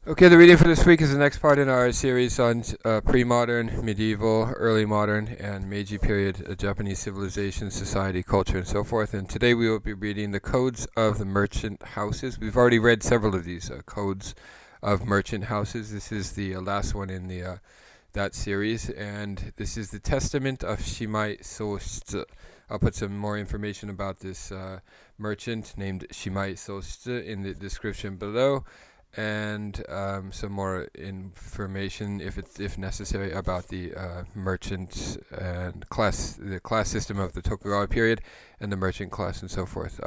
Okay, the reading for this week is the next part in our series on pre-modern, medieval, early modern, and Meiji period Japanese civilization, society, culture, and so forth. And today we will be reading the codes of the merchant houses. We've already read several of these codes of merchant houses. This is the last one in the that series, and this is the Testament of Shimai Sōshitsu. I'll put some more information about this merchant named Shimai Sōshitsu in the description below, and some more information, if necessary, about the merchant and the class system of the Tokugawa period and the merchant class and so forth.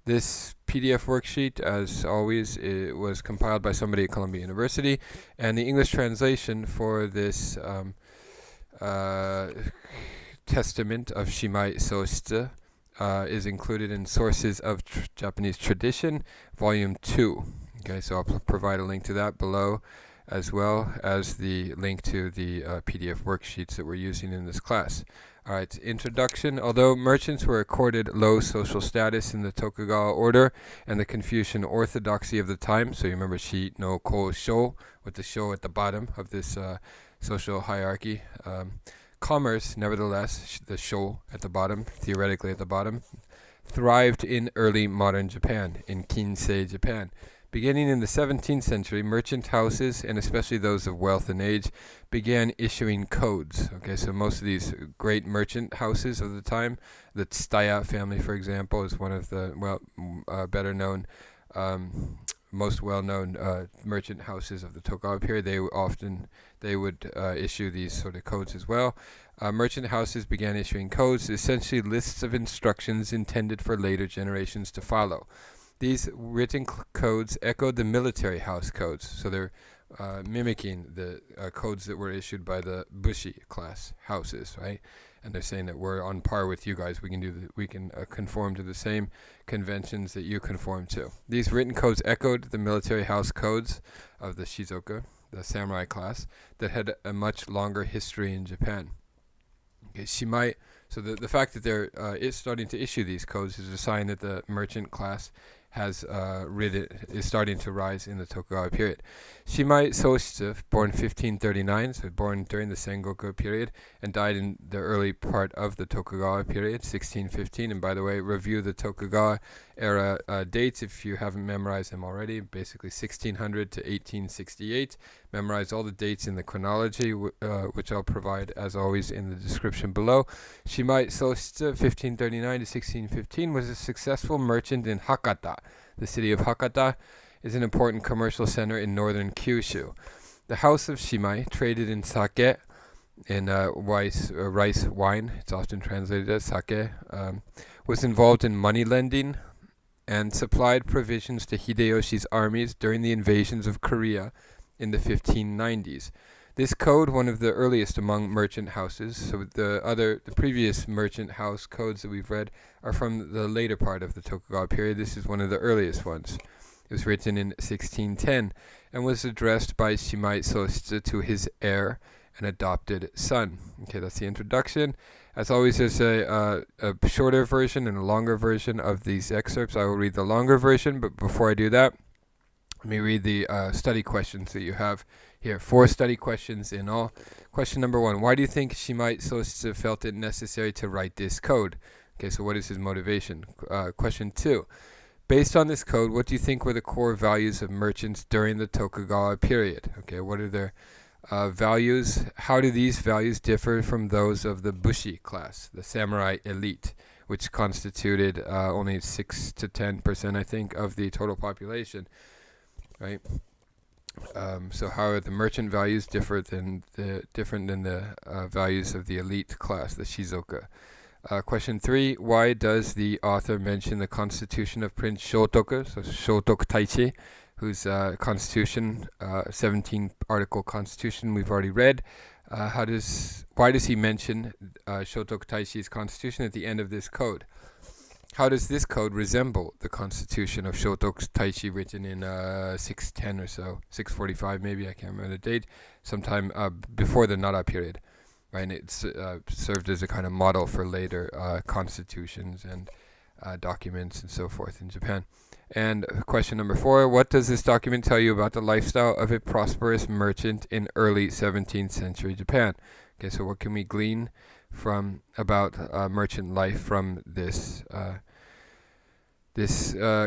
This PDF worksheet, as always, it was compiled by somebody at Columbia University, and the English translation for this Testament of Shimai Sōshitsu is included in Sources of Japanese Tradition, Volume 2. Okay, so I'll provide a link to that below, as well as the link to the PDF worksheets that we're using in this class. Alright, introduction. Although merchants were accorded low social status in the Tokugawa order and the Confucian orthodoxy of the time, so you remember Shi no Ko Sho, with the Sho at the bottom of this social hierarchy, commerce, nevertheless, the Sho at the bottom, theoretically at the bottom, thrived in early modern Japan, in Kinsei Japan. Beginning in the 17th century, merchant houses, and especially those of wealth and age, began issuing codes. Okay, so most of these great merchant houses of the time, the Tsutaya family, for example, is one of the better known, most well-known merchant houses of the Tokugawa period. They would issue these sort of codes as well. Merchant houses began issuing codes, essentially lists of instructions intended for later generations to follow. These written codes echoed the military house codes, so they're mimicking the codes that were issued by the Bushi class houses, right? And they're saying that we're on par with you guys. We can conform to the same conventions that you conform to. These written codes echoed the military house codes of the Shizoku, the samurai class, that had a much longer history in Japan. Okay, Shimai. So the fact that they're starting to issue these codes is a sign that the merchant class is starting to rise in the Tokugawa period. Shimai Sōshitsu, born 1539, so born during the Sengoku period, and died in the early part of the Tokugawa period, 1615. And by the way, review the Tokugawa era dates if you haven't memorized them already. Basically 1600 to 1868. Memorize all the dates in the chronology, which I'll provide as always in the description below. Shimai Sōshitsu, 1539 to 1615, was a successful merchant in Hakata. The city of Hakata is an important commercial center in northern Kyushu. The house of Shimai traded in sake, in rice wine, it's often translated as sake, was involved in money lending, and supplied provisions to Hideyoshi's armies during the invasions of Korea in the 1590s. This code, one of the earliest among merchant houses, so the previous merchant house codes that we've read are from the later part of the Tokugawa period. This is one of the earliest ones. It was written in 1610 and was addressed by Shimai Sōshitsu to his heir and adopted son. Okay, that's the introduction. As always, there's a shorter version and a longer version of these excerpts. I will read the longer version, but before I do that, let me read the study questions that you have here. 4 study questions in all. Question number 1. Why do you think Shimai Sōshitsu felt it necessary to write this code? Okay, so what is his motivation? Question 2. Based on this code, what do you think were the core values of merchants during the Tokugawa period? Okay, what are their values? How do these values differ from those of the Bushi class, the samurai elite, which constituted only 6 to 10%, I think, of the total population? Right. So how are the merchant values different than the values of the elite class, the Shizoku? Question 3. Why does the author mention the constitution of Prince Shotoku, so Shotoku Taichi, whose constitution, 17-article constitution we've already read? Why does he mention Shotoku Taichi's constitution at the end of this code? How does this code resemble the constitution of Shotoku Taichi written in 610 or so, 645 maybe, I can't remember the date, sometime before the Nara period, right? And it's served as a kind of model for later constitutions and documents and so forth in Japan. And question number 4, what does this document tell you about the lifestyle of a prosperous merchant in early 17th century Japan? Okay, so what can we glean from about merchant life from this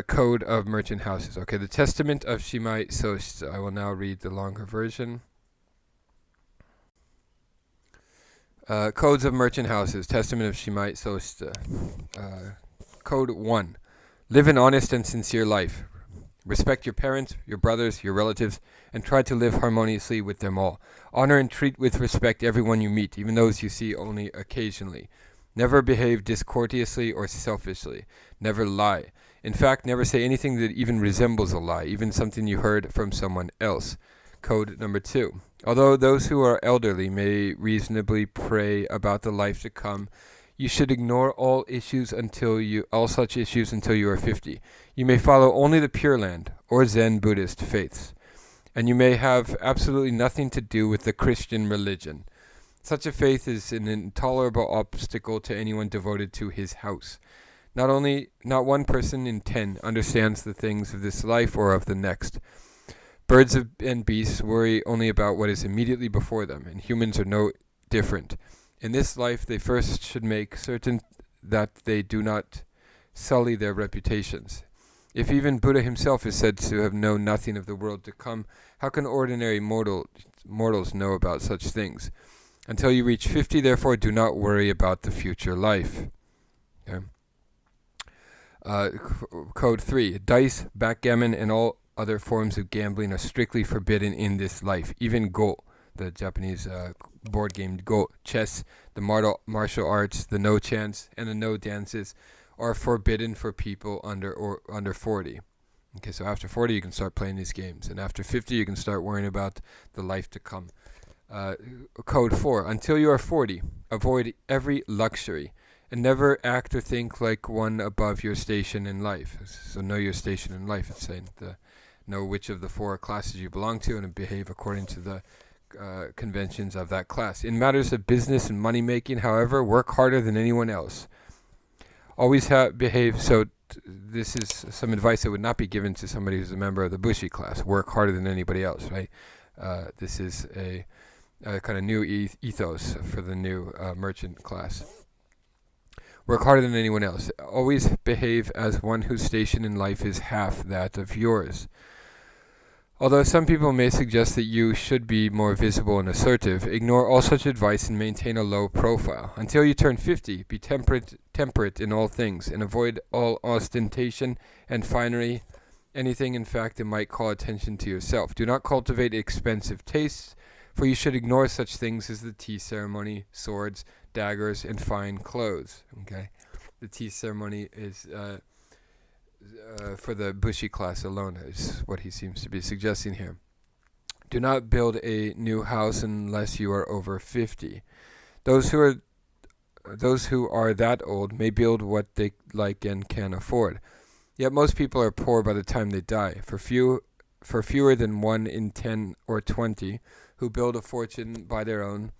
code of merchant houses? Okay, the Testament of Shimai Sōshitsu. I will now read the longer version. Codes of merchant houses. Testament of Shimai Sōshitsu. Code 1. Live an honest and sincere life. Respect your parents, your brothers, your relatives, and try to live harmoniously with them all. Honor and treat with respect everyone you meet, even those you see only occasionally. Never behave discourteously or selfishly. Never lie. In fact, never say anything that even resembles a lie, even something you heard from someone else. Code number 2. Although those who are elderly may reasonably pray about the life to come, you should ignore all such issues until you are 50. You may follow only the Pure Land or Zen Buddhist faiths, and you may have absolutely nothing to do with the Christian religion. Such a faith is an intolerable obstacle to anyone devoted to his house. Not one person in 10 understands the things of this life or of the next. Birds and beasts worry only about what is immediately before them, and humans are no different. In this life, they first should make certain that they do not sully their reputations. If even Buddha himself is said to have known nothing of the world to come, how can ordinary mortals know about such things? Until you reach 50, therefore, do not worry about the future life. Okay. Code 3. Dice, backgammon, and all other forms of gambling are strictly forbidden in this life. Even go, the Japanese board game Go, chess, the martial arts, the no chance, and the no dances are forbidden for people under 40. Okay, so after 40 you can start playing these games, and after 50 you can start worrying about the life to come. Code 4. Until you are 40, avoid every luxury, and never act or think like one above your station in life. So know your station in life. It's saying know which of the 4 classes you belong to and behave according to the conventions of that class. In matters of business and money making, however, work harder than anyone else. Always behave so. This is some advice that would not be given to somebody who's a member of the Bushi class. Work harder than anybody else, right? This is a kind of new ethos for the new merchant class. Work harder than anyone else. Always behave as one whose station in life is half that of yours. Although some people may suggest that you should be more visible and assertive, ignore all such advice and maintain a low profile. Until you turn 50, be temperate in all things, and avoid all ostentation and finery, anything in fact that might call attention to yourself. Do not cultivate expensive tastes, for you should ignore such things as the tea ceremony, swords, daggers, and fine clothes. Okay, the tea ceremony is for the Bushi class alone, is what he seems to be suggesting here. Do not build a new house unless you are over 50. Those who are that old may build what they like and can afford. Yet most people are poor by the time they die. For fewer than 1 in 10 or 20 who build a fortune by their own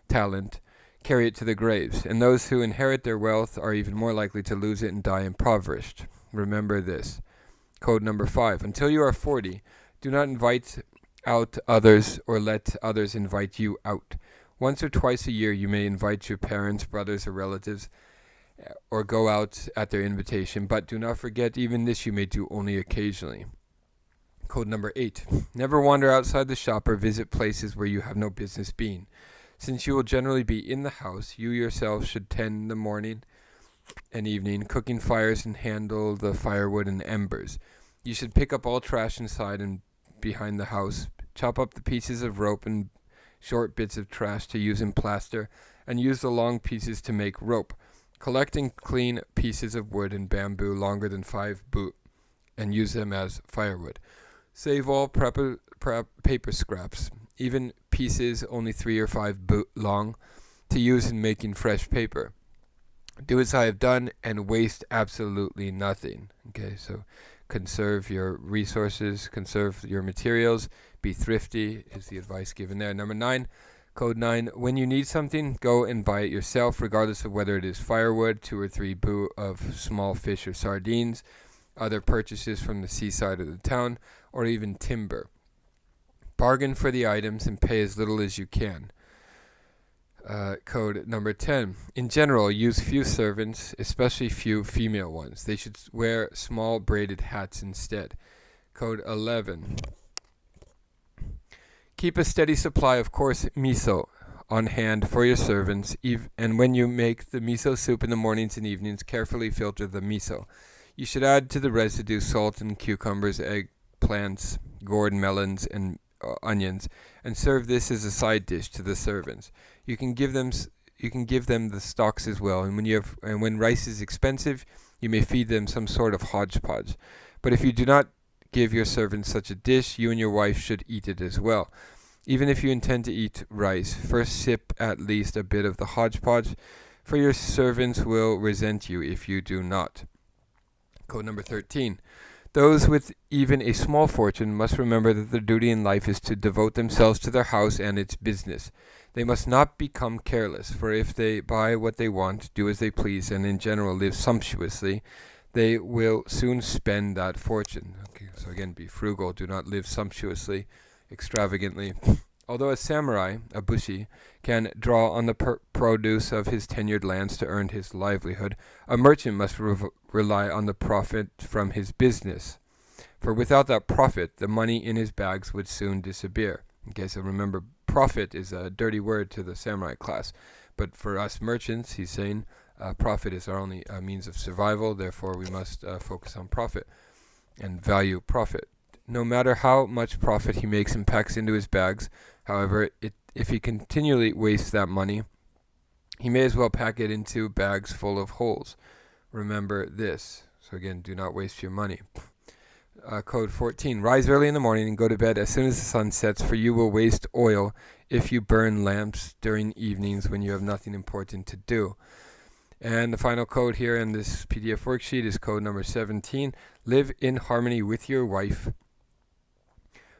talent carry it to the graves, and those who inherit their wealth are even more likely to lose it and die impoverished. Remember this. Code number 5. Until you are 40, do not invite out others or let others invite you out. Once or twice a year you may invite your parents, brothers, or relatives, or go out at their invitation, but do not forget even this you may do only occasionally. Code number 8. Never wander outside the shop or visit places where you have no business being. Since you will generally be in the house, you yourself should tend the morning and evening, cooking fires and handle the firewood and embers. You should pick up all trash inside and behind the house, chop up the pieces of rope and short bits of trash to use in plaster, and use the long pieces to make rope. Collect and clean pieces of wood and bamboo longer than 5 boot, and use them as firewood. Save all paper scraps, even pieces only 3 or 5 boot long, to use in making fresh paper. Do as I have done and waste absolutely nothing. Okay, so conserve your resources, conserve your materials, be thrifty is the advice given there. Number 9, code 9, when you need something, go and buy it yourself, regardless of whether it is firewood, 2 or 3 boot of small fish or sardines, other purchases from the seaside of the town, or even timber. Bargain for the items and pay as little as you can. Code number 10. In general, use few servants, especially few female ones. They should wear small braided hats instead. Code 11. Keep a steady supply of coarse miso on hand for your servants, and when you make the miso soup in the mornings and evenings, carefully filter the miso. You should add to the residue salt and cucumbers, eggplants, gourd melons, and onions, and serve this as a side dish to the servants. You can give them the stalks as well, and when rice is expensive, you may feed them some sort of hodgepodge. But if you do not give your servants such a dish, you and your wife should eat it as well. Even if you intend to eat rice, first sip at least a bit of the hodgepodge, for your servants will resent you if you do not. Code number 13. Those with even a small fortune must remember that their duty in life is to devote themselves to their house and its business. They must not become careless, for if they buy what they want, do as they please, and in general live sumptuously, they will soon spend that fortune. Okay, so again, be frugal, do not live sumptuously, extravagantly. Although a samurai, a bushi, can draw on the produce of his tenured lands to earn his livelihood, a merchant must rely on the profit from his business. For without that profit, the money in his bags would soon disappear. Okay, so remember, profit is a dirty word to the samurai class. But for us merchants, he's saying, profit is our only means of survival, therefore we must focus on profit and value profit. No matter how much profit he makes and packs into his bags, however, if he continually wastes that money, he may as well pack it into bags full of holes. Remember this. So again, do not waste your money. Code 14. Rise early in the morning and go to bed as soon as the sun sets, for you will waste oil if you burn lamps during evenings when you have nothing important to do. And the final code here in this PDF worksheet is code number 17. Live in harmony with your wife,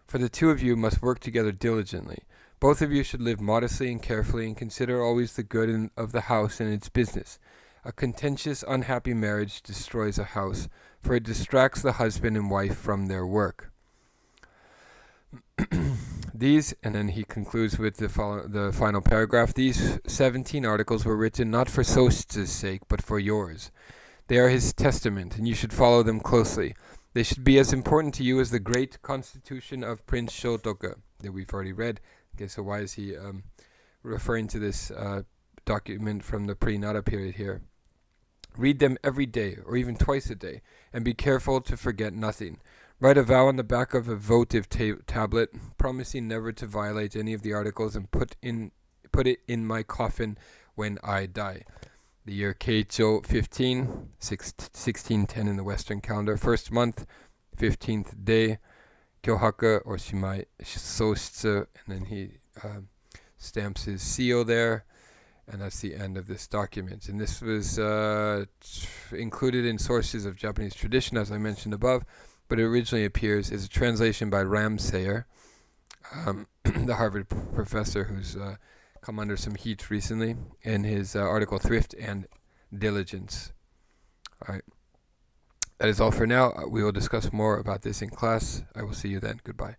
for the two of you must work together diligently. Both of you should live modestly and carefully and consider always the good of the house and its business. A contentious, unhappy marriage destroys a house, for it distracts the husband and wife from their work. These, and then he concludes with the final paragraph, these 17 articles were written not for Sōshitsu's sake, but for yours. They are his testament, and you should follow them closely. They should be as important to you as the great constitution of Prince Shotoka that we've already read. Okay, so why is he referring to this document from the pre-Nara period here? Read them every day, or even twice a day, and be careful to forget nothing. Write a vow on the back of a votive tablet, promising never to violate any of the articles, and put it in my coffin when I die. The year Keicho 15, 1610 in the Western calendar. First month, 15th day, Kyohaku or Shimai Sōshitsu, and then he stamps his seal there, and that's the end of this document. And this was included in sources of Japanese tradition, as I mentioned above, but it originally appears as a translation by Ramsayer, the Harvard professor who's come under some heat recently in his article Thrift and Diligence. All right. That is all for now. We will discuss more about this in class. I will see you then. Goodbye.